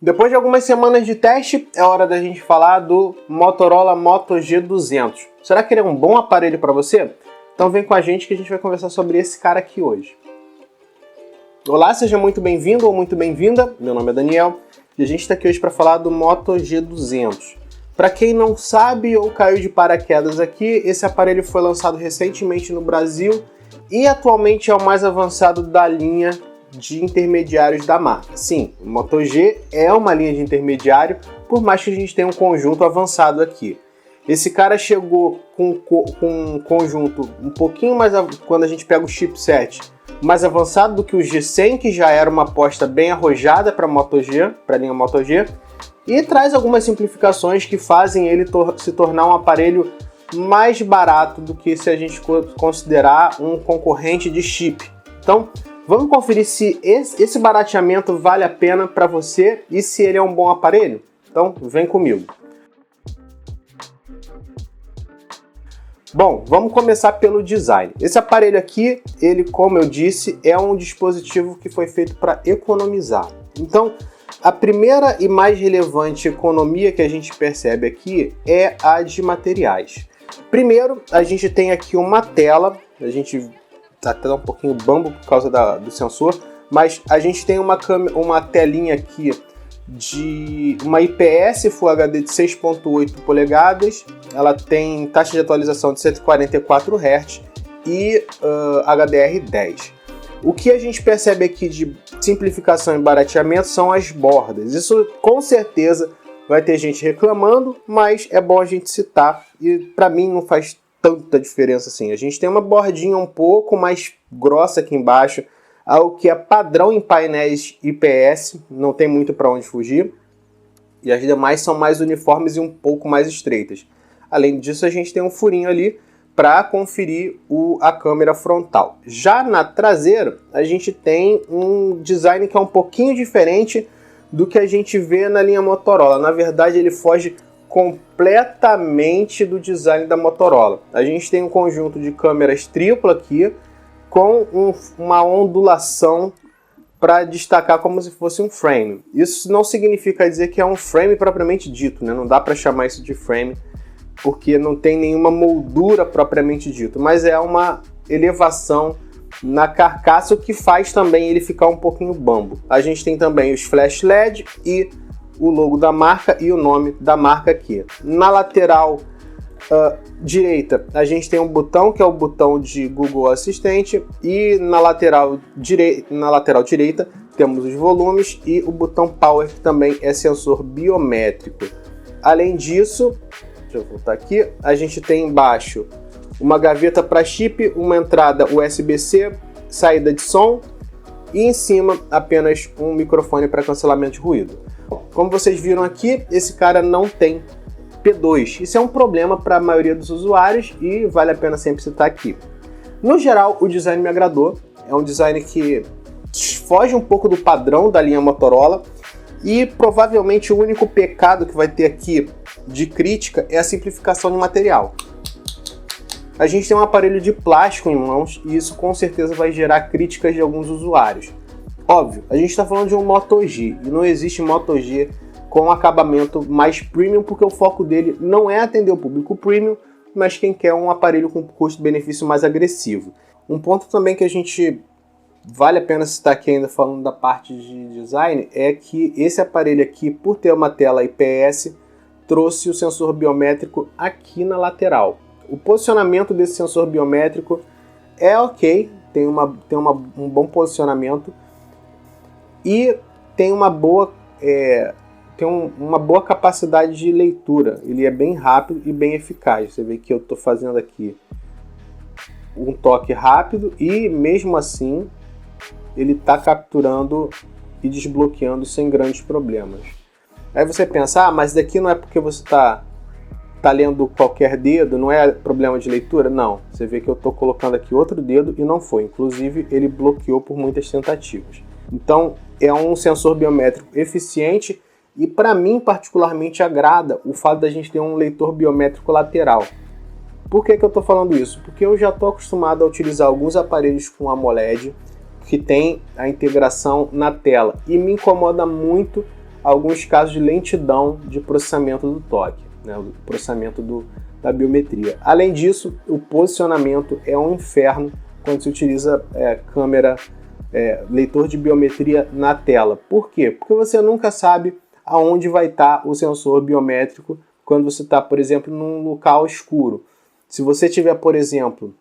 Depois de algumas semanas de teste, é hora da gente falar do Motorola Moto G200. Será que ele é um bom aparelho para você? Então vem com a gente que a gente vai conversar sobre esse cara aqui hoje. Olá, seja muito bem-vindo ou muito bem-vinda. Meu nome é Daniel e a gente está aqui hoje para falar do Moto G200. Para quem não sabe ou caiu de paraquedas aqui, esse aparelho foi lançado recentemente no Brasil e atualmente é o mais avançado da linha de intermediários da marca. Sim, o Moto G é uma linha de intermediário, por mais que a gente tenha um conjunto avançado aqui. Esse cara chegou com um conjunto um pouquinho mais, quando a gente pega o chipset, mais avançado do que o G100, que já era uma aposta bem arrojada para a linha Moto G, e traz algumas simplificações que fazem ele se tornar um aparelho mais barato do que se a gente considerar um concorrente de chip. Então, vamos conferir se esse barateamento vale a pena para você e se ele é um bom aparelho? Então, vem comigo. Bom, vamos começar pelo design. Esse aparelho aqui, ele, como eu disse, é um dispositivo que foi feito para economizar. Então, a primeira e mais relevante economia que a gente percebe aqui é a de materiais. Primeiro, a gente tem aqui uma tela, a gente tá até um pouquinho bambo por causa do sensor, mas a gente tem uma telinha aqui de uma IPS Full HD de 6.8 polegadas, ela tem taxa de atualização de 144 Hz e HDR10. O que a gente percebe aqui de simplificação e barateamento são as bordas. Isso com certeza vai ter gente reclamando, mas é bom a gente citar e para mim não faz tanta diferença assim. A gente tem uma bordinha um pouco mais grossa aqui embaixo, algo que é padrão em painéis IPS, não tem muito para onde fugir, e as demais são mais uniformes e um pouco mais estreitas. Além disso, a gente tem um furinho ali para conferir a câmera frontal. Já na traseira, a gente tem um design que é um pouquinho diferente do que a gente vê na linha Motorola. Na verdade, ele foge completamente do design da Motorola. A gente tem um conjunto de câmeras triplo aqui, com uma ondulação para destacar como se fosse um frame. Isso não significa dizer que é um frame propriamente dito, né? Não dá para chamar isso de frame, porque não tem nenhuma moldura propriamente dito, mas é uma elevação na carcaça, o que faz também ele ficar um pouquinho bambo. A gente tem também os flash LED e o logo da marca e o nome da marca aqui. Na lateral direita, a gente tem um botão que é o botão de Google Assistente e na lateral direita temos os volumes e o botão Power, que também é sensor biométrico. Além disso, deixa eu voltar aqui, a gente tem embaixo uma gaveta para chip, uma entrada USB-C, saída de som e em cima apenas um microfone para cancelamento de ruído. Como vocês viram aqui, esse cara não tem P2. Isso é um problema para a maioria dos usuários e vale a pena sempre citar aqui. No geral, o design me agradou. É um design que foge um pouco do padrão da linha Motorola e provavelmente o único pecado que vai ter aqui de crítica é a simplificação de material. A gente tem um aparelho de plástico em mãos e isso com certeza vai gerar críticas de alguns usuários. Óbvio, a gente está falando de um Moto G e não existe Moto G com acabamento mais premium, porque o foco dele não é atender o público premium, mas quem quer um aparelho com custo-benefício mais agressivo. Um ponto também que a gente vale a pena citar aqui ainda falando da parte de design é que esse aparelho aqui, por ter uma tela IPS, trouxe o sensor biométrico aqui na lateral. O posicionamento desse sensor biométrico é ok, tem um bom posicionamento e tem uma boa capacidade de leitura. Ele é bem rápido e bem eficaz. Você vê que eu estou fazendo aqui um toque rápido e mesmo assim ele está capturando e desbloqueando sem grandes problemas. Aí você pensa, mas daqui não é porque você está lendo qualquer dedo, não é problema de leitura? Não, você vê que eu estou colocando aqui outro dedo e não foi. Inclusive ele bloqueou por muitas tentativas. Então é um sensor biométrico eficiente e para mim particularmente agrada o fato da gente ter um leitor biométrico lateral. Por que eu estou falando isso? Porque eu já estou acostumado a utilizar alguns aparelhos com AMOLED que tem a integração na tela e me incomoda muito alguns casos de lentidão de processamento do toque, né, o processamento da biometria. Além disso, o posicionamento é um inferno quando se utiliza câmera, leitor de biometria na tela. Por quê? Porque você nunca sabe aonde vai estar o sensor biométrico quando você está, por exemplo, num local escuro. Se você tiver, por exemplo,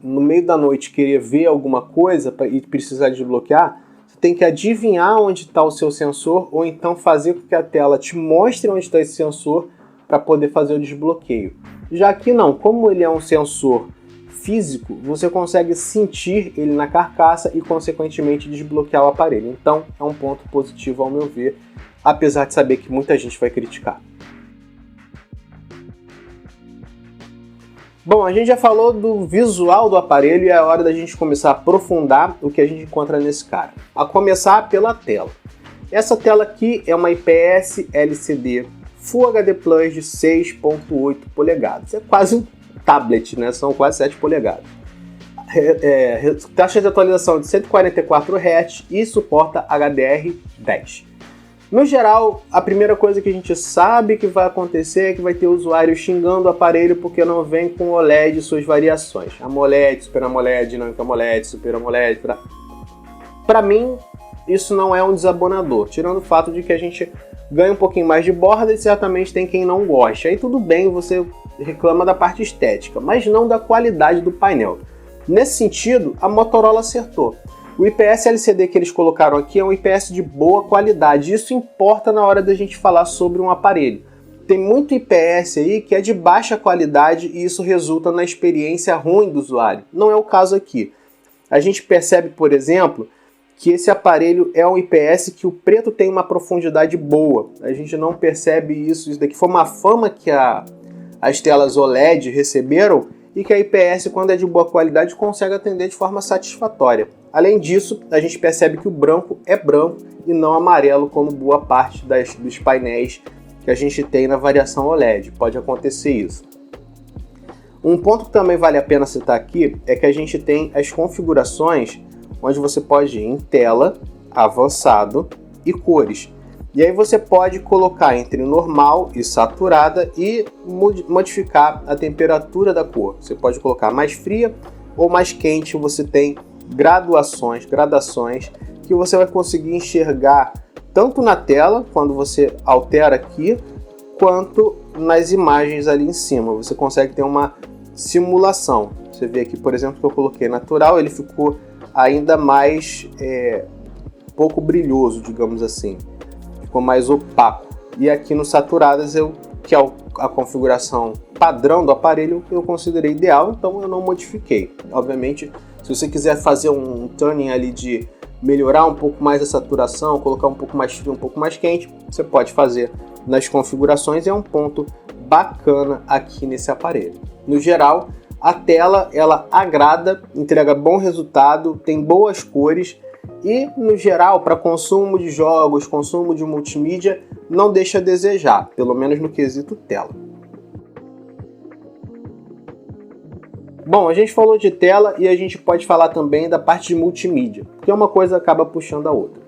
no meio da noite querer ver alguma coisa e precisar desbloquear, você tem que adivinhar onde está o seu sensor ou então fazer com que a tela te mostre onde está esse sensor para poder fazer o desbloqueio. Já aqui não, como ele é um sensor físico, você consegue sentir ele na carcaça e consequentemente desbloquear o aparelho. Então é um ponto positivo ao meu ver, apesar de saber que muita gente vai criticar. Bom, a gente já falou do visual do aparelho e é hora da gente começar a aprofundar o que a gente encontra nesse cara. A começar pela tela. Essa tela aqui é uma IPS LCD Full HD Plus de 6.8 polegadas. É quase um tablet, né? São quase 7 polegadas. Taxa de atualização de 144 Hz e suporta HDR10. No geral, a primeira coisa que a gente sabe que vai acontecer é que vai ter usuário xingando o aparelho porque não vem com OLED e suas variações. AMOLED, Super AMOLED, Dinâmica AMOLED, Super AMOLED. Para mim, isso não é um desabonador, tirando o fato de que a gente ganha um pouquinho mais de borda e certamente tem quem não gosta. Aí tudo bem, você reclama da parte estética, mas não da qualidade do painel. Nesse sentido, a Motorola acertou. O IPS LCD que eles colocaram aqui é um IPS de boa qualidade. Isso importa na hora da gente falar sobre um aparelho. Tem muito IPS aí que é de baixa qualidade e isso resulta na experiência ruim do usuário. Não é o caso aqui. A gente percebe, por exemplo, que esse aparelho é um IPS que o preto tem uma profundidade boa. A gente não percebe isso. Isso daqui foi uma fama que as telas OLED receberam e que a IPS, quando é de boa qualidade, consegue atender de forma satisfatória. Além disso, a gente percebe que o branco é branco e não amarelo, como boa parte dos painéis que a gente tem na variação OLED. Pode acontecer isso. Um ponto que também vale a pena citar aqui é que a gente tem as configurações onde você pode ir em tela, avançado e cores. E aí você pode colocar entre normal e saturada e modificar a temperatura da cor. Você pode colocar mais fria ou mais quente, você tem gradações que você vai conseguir enxergar tanto na tela, quando você altera aqui, quanto nas imagens ali em cima. Você consegue ter uma simulação. Você vê aqui, por exemplo, que eu coloquei natural, ele ficou ainda mais pouco brilhoso, digamos assim. Ficou mais opaco. E aqui no saturadas, que é a configuração padrão do aparelho, eu considerei ideal, então eu não modifiquei. Obviamente, se você quiser fazer um tuning ali de melhorar um pouco mais a saturação, colocar um pouco mais frio, um pouco mais quente, você pode fazer nas configurações, é um ponto bacana aqui nesse aparelho. No geral, a tela ela agrada, entrega bom resultado, tem boas cores e, no geral, para consumo de jogos, consumo de multimídia, não deixa a desejar, pelo menos no quesito tela. Bom, a gente falou de tela e a gente pode falar também da parte de multimídia, porque uma coisa acaba puxando a outra.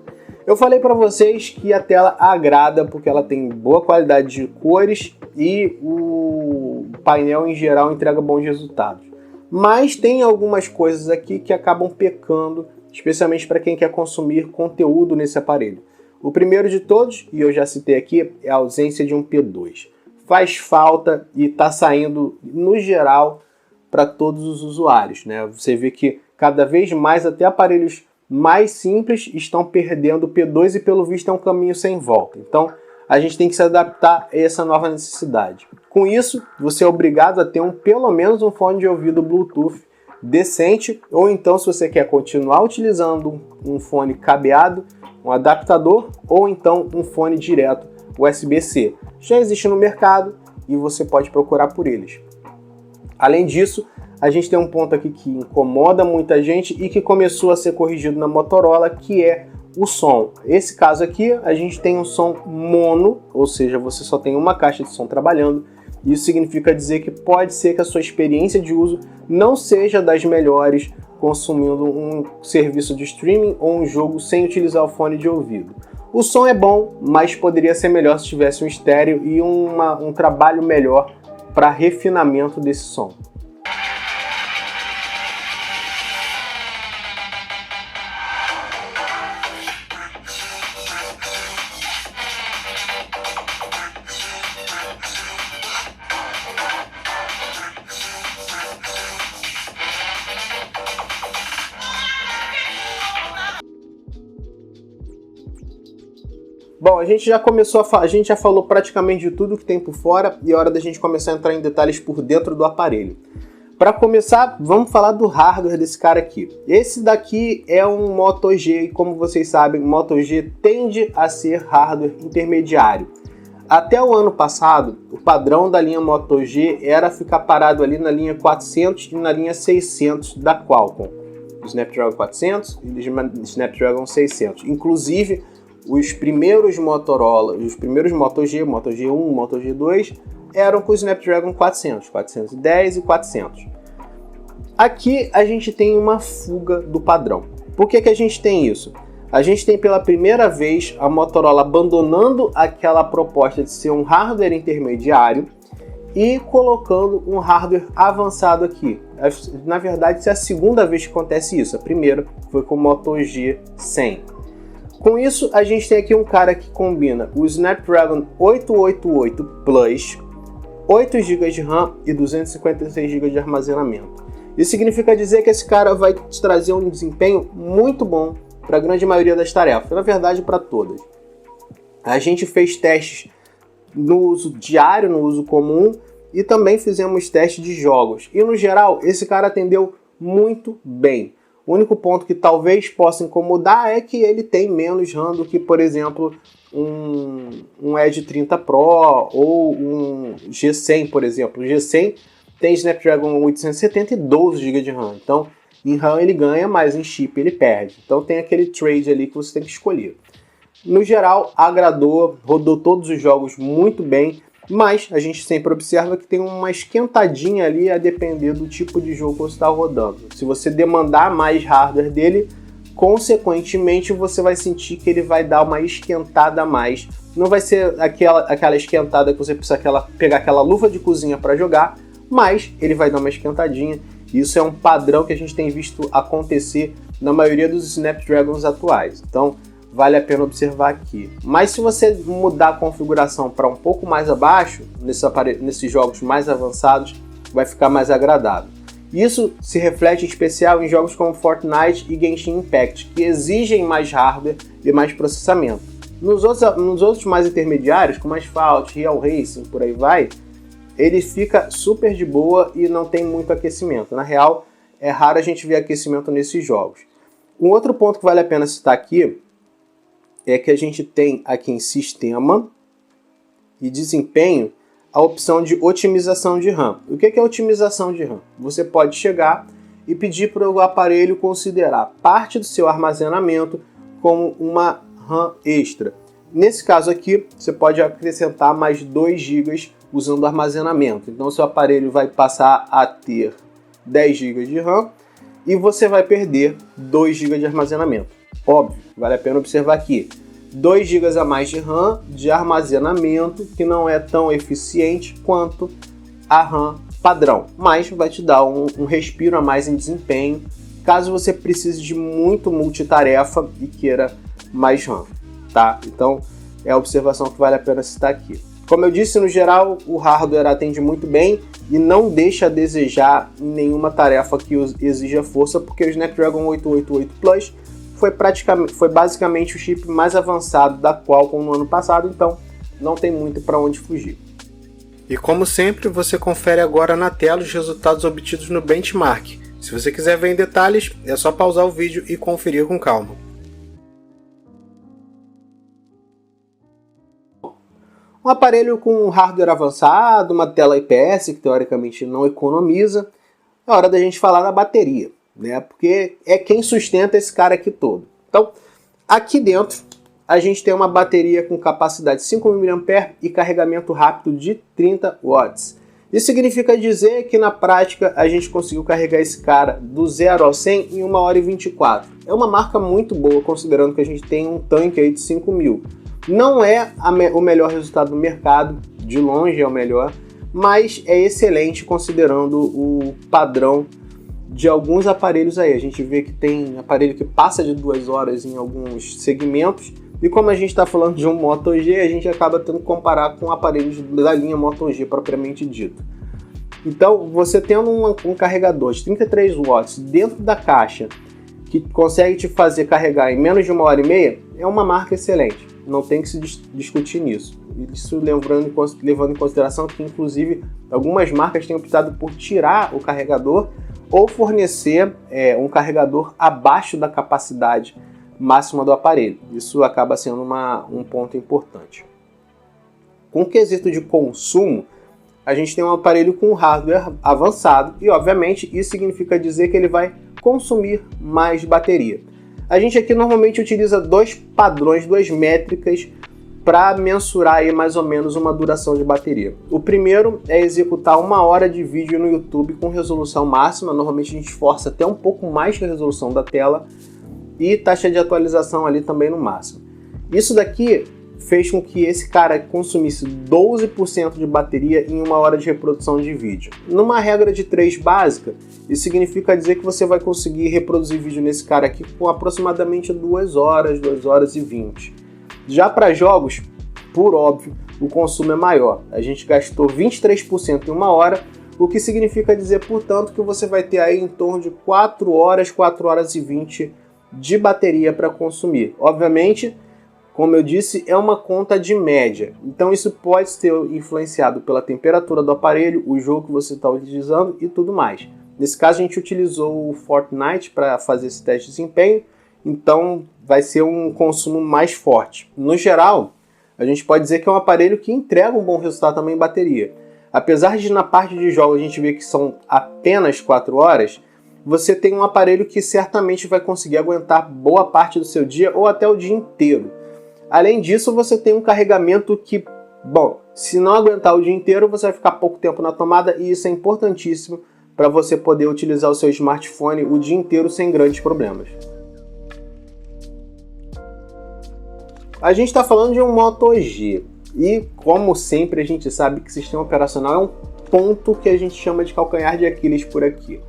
Eu falei para vocês que a tela agrada porque ela tem boa qualidade de cores e o painel em geral entrega bons resultados. Mas tem algumas coisas aqui que acabam pecando, especialmente para quem quer consumir conteúdo nesse aparelho. O primeiro de todos, e eu já citei aqui, é a ausência de um P2. Faz falta e está saindo, no geral, para todos os usuários, né? Você vê que cada vez mais até aparelhos mais simples estão perdendo o P2 e pelo visto é um caminho sem volta. Então a gente tem que se adaptar a essa nova necessidade. Com isso, você é obrigado a ter pelo menos um fone de ouvido Bluetooth decente, ou então se você quer continuar utilizando um fone cabeado, um adaptador, ou então um fone direto USB-C. Já existe no mercado e você pode procurar por eles. Além disso, a gente tem um ponto aqui que incomoda muita gente e que começou a ser corrigido na Motorola, que é o som. Esse caso aqui, a gente tem um som mono, ou seja, você só tem uma caixa de som trabalhando. Isso significa dizer que pode ser que a sua experiência de uso não seja das melhores consumindo um serviço de streaming ou um jogo sem utilizar o fone de ouvido. O som é bom, mas poderia ser melhor se tivesse um estéreo e um trabalho melhor para refinamento desse som. Bom, a gente já falou praticamente de tudo que tem por fora e é hora da gente começar a entrar em detalhes por dentro do aparelho. Para começar, vamos falar do hardware desse cara aqui. Esse daqui é um Moto G e, como vocês sabem, Moto G tende a ser hardware intermediário. Até o ano passado, o padrão da linha Moto G era ficar parado ali na linha 400 e na linha 600 da Qualcomm. Snapdragon 400 e Snapdragon 600. Inclusive, os primeiros Motorola, os primeiros Moto G, Moto G1, Moto G2, eram com o Snapdragon 400, 410 e 400. Aqui a gente tem uma fuga do padrão. Por que a gente tem isso? A gente tem pela primeira vez a Motorola abandonando aquela proposta de ser um hardware intermediário e colocando um hardware avançado aqui. Na verdade, essa é a segunda vez que acontece isso. A primeira foi com o Moto G100. Com isso, a gente tem aqui um cara que combina o Snapdragon 888 Plus, 8 GB de RAM e 256 GB de armazenamento. Isso significa dizer que esse cara vai te trazer um desempenho muito bom para a grande maioria das tarefas, na verdade para todas. A gente fez testes no uso diário, no uso comum, e também fizemos testes de jogos. E no geral, esse cara atendeu muito bem. O único ponto que talvez possa incomodar é que ele tem menos RAM do que, por exemplo, um Edge 30 Pro ou um G100, por exemplo. O G100 tem Snapdragon 870 e 12 GB de RAM. Então, em RAM ele ganha, mas em chip ele perde. Então tem aquele trade ali que você tem que escolher. No geral, agradou, rodou todos os jogos muito bem, mas a gente sempre observa que tem uma esquentadinha ali a depender do tipo de jogo que você está rodando. Se você demandar mais hardware dele, consequentemente você vai sentir que ele vai dar uma esquentada a mais. Não vai ser aquela esquentada que você precisa pegar aquela luva de cozinha para jogar, mas ele vai dar uma esquentadinha. Isso é um padrão que a gente tem visto acontecer na maioria dos Snapdragons atuais. Então, vale a pena observar aqui. Mas se você mudar a configuração para um pouco mais abaixo, nesses jogos mais avançados, vai ficar mais agradável. Isso se reflete em especial em jogos como Fortnite e Genshin Impact, que exigem mais hardware e mais processamento. Nos outros mais intermediários, como Asphalt, Real Racing, por aí vai, ele fica super de boa e não tem muito aquecimento. Na real, é raro a gente ver aquecimento nesses jogos. Um outro ponto que vale a pena citar aqui é que a gente tem aqui em Sistema e Desempenho a opção de otimização de RAM. O que é otimização de RAM? Você pode chegar e pedir para o aparelho considerar parte do seu armazenamento como uma RAM extra. Nesse caso aqui, você pode acrescentar mais 2 GB usando armazenamento. Então, seu aparelho vai passar a ter 10 GB de RAM e você vai perder 2 GB de armazenamento. Óbvio, vale a pena observar aqui, 2 GB a mais de RAM de armazenamento, que não é tão eficiente quanto a RAM padrão, mas vai te dar um respiro a mais em desempenho, caso você precise de muito multitarefa e queira mais RAM, tá? Então, é a observação que vale a pena citar aqui. Como eu disse, no geral, o hardware atende muito bem e não deixa a desejar em nenhuma tarefa que exija força, porque o Snapdragon 888 Plus foi basicamente o chip mais avançado da Qualcomm no ano passado, então não tem muito para onde fugir. E como sempre, você confere agora na tela os resultados obtidos no benchmark. Se você quiser ver em detalhes, é só pausar o vídeo e conferir com calma. Um aparelho com hardware avançado, uma tela IPS que teoricamente não economiza, é hora da gente falar da bateria, né? Porque é quem sustenta esse cara aqui todo. Então, aqui dentro, a gente tem uma bateria com capacidade de 5.000 mAh e carregamento rápido de 30 watts. Isso significa dizer que na prática a gente conseguiu carregar esse cara do 0 ao 100 em 1 hora e 24. É uma marca muito boa, considerando que a gente tem um tanque aí de 5.000. Não é o melhor resultado do mercado, de longe é o melhor, mas é excelente considerando o padrão de alguns aparelhos aí. A gente vê que tem aparelho que passa de 2 horas em alguns segmentos, e como a gente está falando de um Moto G, a gente acaba tendo que comparar com aparelhos da linha Moto G propriamente dito. Então, você tendo um carregador de 33 watts dentro da caixa, que consegue te fazer carregar em menos de 1 hora e meia, é uma marca excelente. Não tem que se discutir nisso. Isso levando em consideração que, inclusive, algumas marcas têm optado por tirar o carregador ou fornecer um carregador abaixo da capacidade máxima do aparelho. Isso acaba sendo um ponto importante. Com o quesito de consumo, a gente tem um aparelho com hardware avançado e, obviamente, isso significa dizer que ele vai consumir mais bateria. A gente aqui normalmente utiliza dois padrões, duas métricas para mensurar aí mais ou menos uma duração de bateria. O primeiro é executar 1 hora de vídeo no YouTube com resolução máxima. Normalmente a gente força até um pouco mais que a resolução da tela e taxa de atualização ali também no máximo. Isso daqui fez com que esse cara consumisse 12% de bateria em 1 hora de reprodução de vídeo. Numa regra de 3 básica, isso significa dizer que você vai conseguir reproduzir vídeo nesse cara aqui com aproximadamente 2 horas, 2 horas e 20. Já para jogos, por óbvio, o consumo é maior. A gente gastou 23% em 1 hora, o que significa dizer, portanto, que você vai ter aí em torno de 4 horas, 4 horas e 20 de bateria para consumir. Obviamente, como eu disse, é uma conta de média. Então isso pode ser influenciado pela temperatura do aparelho, o jogo que você está utilizando e tudo mais. Nesse caso, a gente utilizou o Fortnite para fazer esse teste de desempenho, então vai ser um consumo mais forte. No geral, a gente pode dizer que é um aparelho que entrega um bom resultado também em bateria. Apesar de na parte de jogo a gente ver que são apenas 4 horas, você tem um aparelho que certamente vai conseguir aguentar boa parte do seu dia ou até o dia inteiro. Além disso, você tem um carregamento que, bom, se não aguentar o dia inteiro, você vai ficar pouco tempo na tomada e isso é importantíssimo para você poder utilizar o seu smartphone o dia inteiro sem grandes problemas. A gente está falando de um Moto G e, como sempre, a gente sabe que sistema operacional é um ponto que a gente chama de calcanhar de Aquiles por aqui.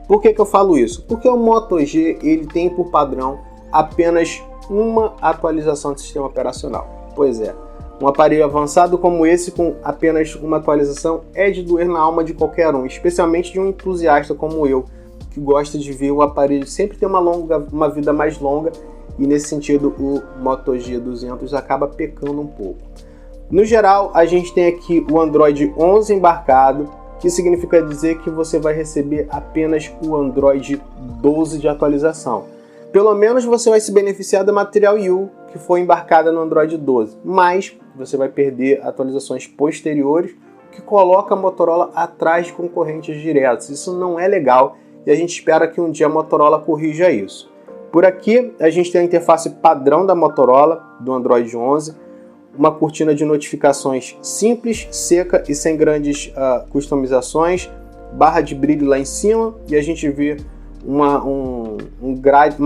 Por que eu falo isso? Porque o Moto G ele tem por padrão apenas uma atualização de sistema operacional. Pois é, um aparelho avançado como esse com apenas uma atualização é de doer na alma de qualquer um, especialmente de um entusiasta como eu, que gosta de ver o aparelho sempre ter uma vida mais longa e nesse sentido o Moto G200 acaba pecando um pouco. No geral, a gente tem aqui o Android 11 embarcado, que significa dizer que você vai receber apenas o Android 12 de atualização. Pelo menos você vai se beneficiar da Material You, que foi embarcada no Android 12, mas você vai perder atualizações posteriores, que coloca a Motorola atrás de concorrentes diretos. Isso não é legal e a gente espera que um dia a Motorola corrija isso. Por aqui, a gente tem a interface padrão da Motorola, do Android 11, uma cortina de notificações simples, seca e sem grandes customizações, barra de brilho lá em cima e a gente vê uma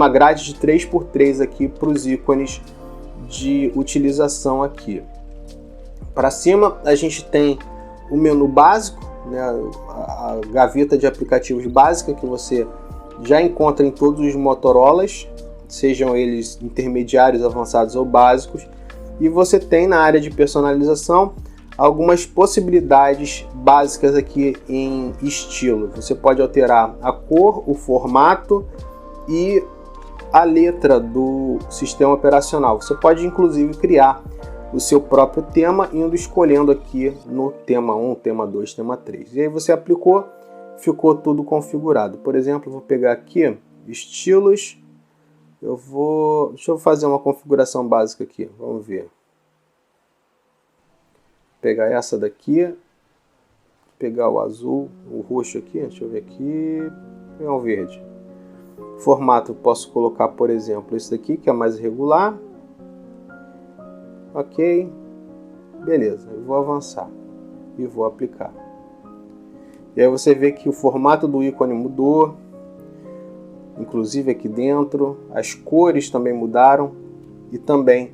grade de 3x3 aqui para os ícones de utilização aqui. Para cima a gente tem o menu básico, né, a gaveta de aplicativos básica que você já encontra em todos os Motorolas, sejam eles intermediários, avançados ou básicos. E você tem na área de personalização algumas possibilidades básicas aqui em estilo. Você pode alterar a cor, o formato e a letra do sistema operacional. Você pode inclusive criar o seu próprio tema, indo escolhendo aqui no tema 1, tema 2, tema 3. E aí você aplicou, ficou tudo configurado. Por exemplo, eu vou pegar aqui estilos. Deixa eu fazer uma configuração básica aqui, vamos ver. Pegar essa daqui, pegar o azul, o roxo aqui, deixa eu ver aqui, pegar o verde. Formato, eu posso colocar, por exemplo, esse daqui, que é mais irregular. Ok, beleza, eu vou avançar e vou aplicar. E aí você vê que o formato do ícone mudou, inclusive aqui dentro, as cores também mudaram e também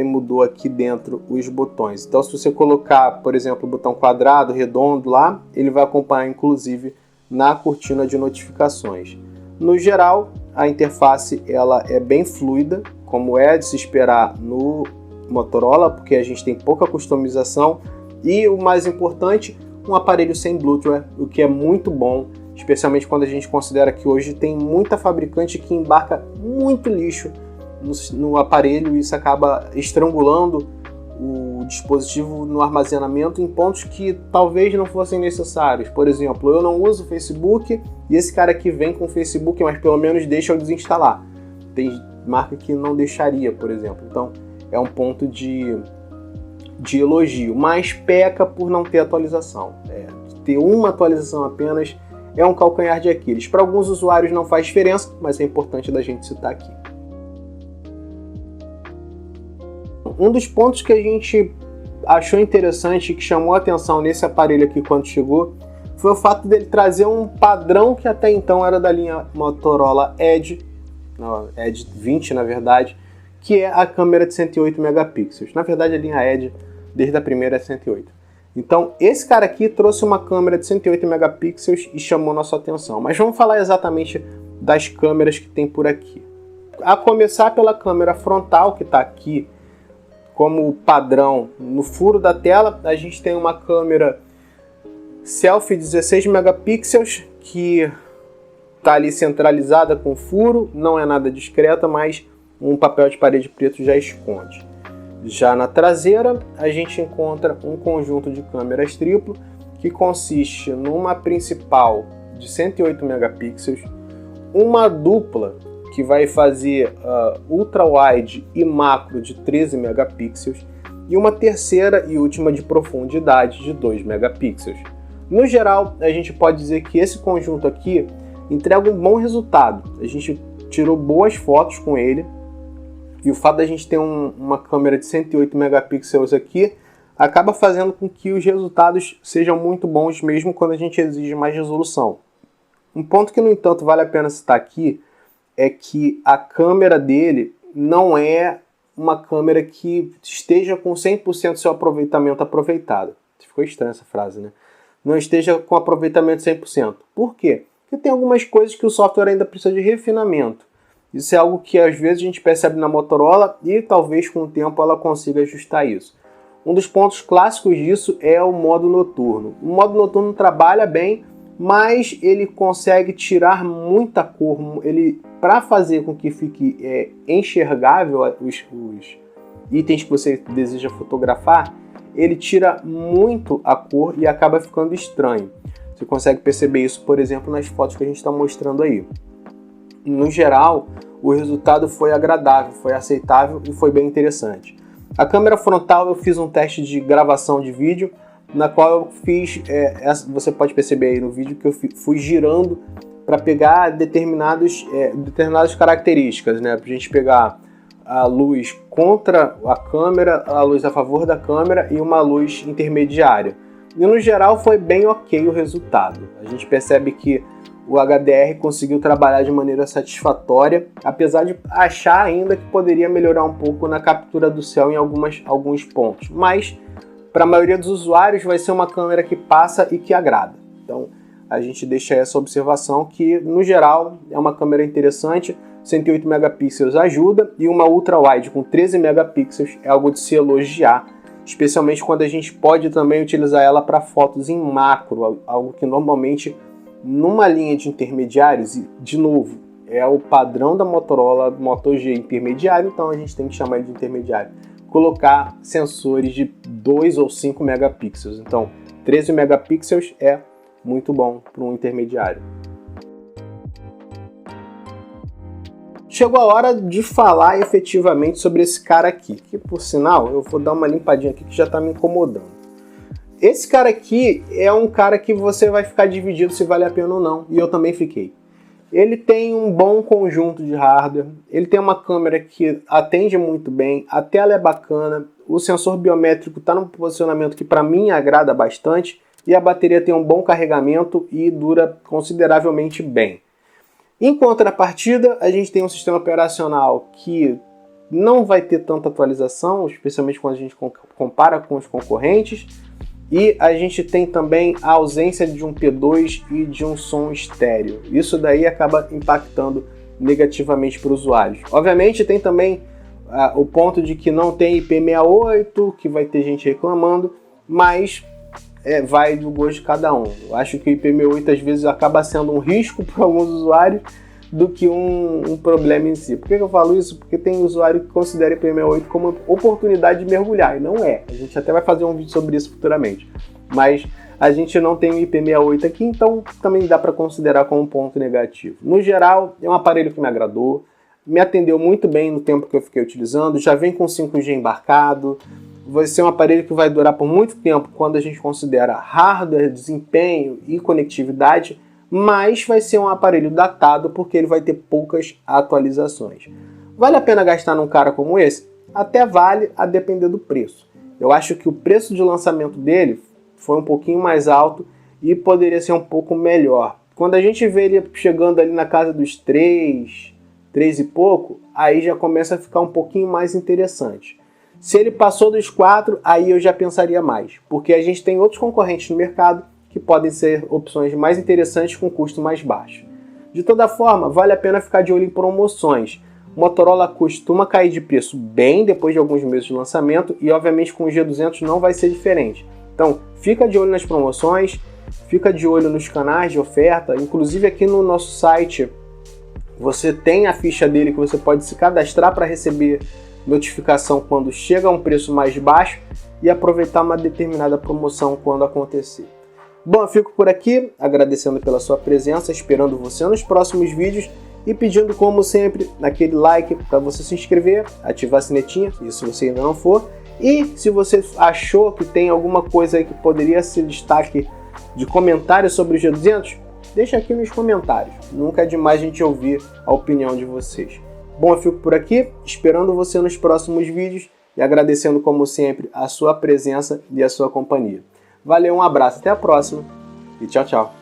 mudou aqui dentro os botões. Então se você colocar, por exemplo, o botão quadrado, redondo lá, ele vai acompanhar inclusive na cortina de notificações. No geral, a interface ela é bem fluida, como é de se esperar no Motorola, porque a gente tem pouca customização e o mais importante, um aparelho sem Bluetooth, o que é muito bom, especialmente quando a gente considera que hoje tem muita fabricante que embarca muito lixo no aparelho e isso acaba estrangulando o dispositivo no armazenamento em pontos que talvez não fossem necessários. Por exemplo, eu não uso o Facebook e esse cara aqui vem com o Facebook, mas pelo menos deixa eu desinstalar. Tem marca que não deixaria, por exemplo. Então é um ponto de elogio, mas peca por não ter atualização. Ter uma atualização apenas é um calcanhar de Aquiles. Para alguns usuários não faz diferença, mas é importante da gente citar aqui. Um dos pontos que a gente achou interessante e que chamou a atenção nesse aparelho aqui quando chegou foi o fato dele trazer um padrão que até então era da linha Motorola Edge 20 na verdade, que é a câmera de 108 megapixels. Na verdade a linha Edge desde a primeira é 108. Então esse cara aqui trouxe uma câmera de 108 megapixels e chamou nossa atenção. Mas vamos falar exatamente das câmeras que tem por aqui. A começar pela câmera frontal que está aqui como padrão no furo da tela, a gente tem uma câmera selfie 16 megapixels que está ali centralizada com furo, não é nada discreta, mas um papel de parede preto já esconde. Já na traseira, a gente encontra um conjunto de câmeras triplo que consiste numa principal de 108 megapixels, uma dupla que vai fazer ultra-wide e macro de 13 megapixels e uma terceira e última de profundidade de 2 megapixels. No geral, a gente pode dizer que esse conjunto aqui entrega um bom resultado. A gente tirou boas fotos com ele e o fato da gente ter uma câmera de 108 megapixels aqui acaba fazendo com que os resultados sejam muito bons mesmo quando a gente exige mais resolução. Um ponto que, no entanto, vale a pena citar aqui é que a câmera dele não é uma câmera que esteja com 100% do seu aproveitamento aproveitado. Ficou estranha essa frase, né? Não esteja com aproveitamento 100%. Por quê? Porque tem algumas coisas que o software ainda precisa de refinamento. Isso é algo que às vezes a gente percebe na Motorola e talvez com o tempo ela consiga ajustar isso. Um dos pontos clássicos disso é o modo noturno. O modo noturno trabalha bem, mas ele consegue tirar muita cor. Para fazer com que fique enxergável os itens que você deseja fotografar, ele tira muito a cor e acaba ficando estranho. Você consegue perceber isso, por exemplo, nas fotos que a gente está mostrando aí. No geral, o resultado foi agradável, foi aceitável e foi bem interessante. A câmera frontal eu fiz um teste de gravação de vídeo, na qual eu fiz, você pode perceber aí no vídeo que eu fui girando para pegar determinadas características, né? Para a gente pegar a luz contra a câmera, a luz a favor da câmera e uma luz intermediária. E no geral foi bem ok o resultado. A gente percebe que o HDR conseguiu trabalhar de maneira satisfatória, apesar de achar ainda que poderia melhorar um pouco na captura do céu em alguns pontos. Mas para a maioria dos usuários vai ser uma câmera que passa e que agrada. Então a gente deixa essa observação que no geral é uma câmera interessante. 108 megapixels ajuda e uma ultra-wide com 13 megapixels é algo de se elogiar, especialmente quando a gente pode também utilizar ela para fotos em macro, algo que normalmente numa linha de intermediários, e de novo, é o padrão da Motorola Moto G intermediário, então a gente tem que chamar ele de intermediário, colocar sensores de 2 ou 5 megapixels, então 13 megapixels é muito bom para um intermediário. Chegou a hora de falar efetivamente sobre esse cara aqui, que por sinal, eu vou dar uma limpadinha aqui que já está me incomodando. Esse cara aqui é um cara que você vai ficar dividido se vale a pena ou não, e eu também fiquei. Ele tem um bom conjunto de hardware, ele tem uma câmera que atende muito bem, a tela é bacana, o sensor biométrico está num posicionamento que para mim agrada bastante, e a bateria tem um bom carregamento e dura consideravelmente bem. Em contrapartida, a gente tem um sistema operacional que não vai ter tanta atualização, especialmente quando a gente compara com os concorrentes, e a gente tem também a ausência de um P2 e de um som estéreo. Isso daí acaba impactando negativamente para os usuários. Obviamente tem também o ponto de que não tem IP68, que vai ter gente reclamando, mas vai do gosto de cada um. Eu acho que o IP68 às vezes acaba sendo um risco para alguns usuários do que um problema em si. Por que eu falo isso? Porque tem usuário que considera IP68 como oportunidade de mergulhar, e não é. A gente até vai fazer um vídeo sobre isso futuramente. Mas a gente não tem o IP68 aqui, então também dá para considerar como um ponto negativo. No geral, é um aparelho que me agradou, me atendeu muito bem no tempo que eu fiquei utilizando, já vem com 5G embarcado, vai ser um aparelho que vai durar por muito tempo quando a gente considera hardware, desempenho e conectividade, mas vai ser um aparelho datado porque ele vai ter poucas atualizações. Vale a pena gastar num cara como esse? Até vale, a depender do preço. Eu acho que o preço de lançamento dele foi um pouquinho mais alto e poderia ser um pouco melhor. Quando a gente vê ele chegando ali na casa dos 3 e pouco, aí já começa a ficar um pouquinho mais interessante. Se ele passou dos 4, aí eu já pensaria mais, porque a gente tem outros concorrentes no mercado que podem ser opções mais interessantes com custo mais baixo. De toda forma, vale a pena ficar de olho em promoções. O Motorola costuma cair de preço bem depois de alguns meses de lançamento e obviamente com o G200 não vai ser diferente. Então, fica de olho nas promoções, fica de olho nos canais de oferta, inclusive aqui no nosso site você tem a ficha dele que você pode se cadastrar para receber notificação quando chega a um preço mais baixo e aproveitar uma determinada promoção quando acontecer. Bom, eu fico por aqui, agradecendo pela sua presença, esperando você nos próximos vídeos e pedindo, como sempre, aquele like para você se inscrever, ativar a sinetinha, isso se você ainda não for, e se você achou que tem alguma coisa aí que poderia ser destaque de comentário sobre o G200, deixa aqui nos comentários, nunca é demais a gente ouvir a opinião de vocês. Bom, eu fico por aqui, esperando você nos próximos vídeos e agradecendo, como sempre, a sua presença e a sua companhia. Valeu, um abraço, até a próxima e tchau, tchau.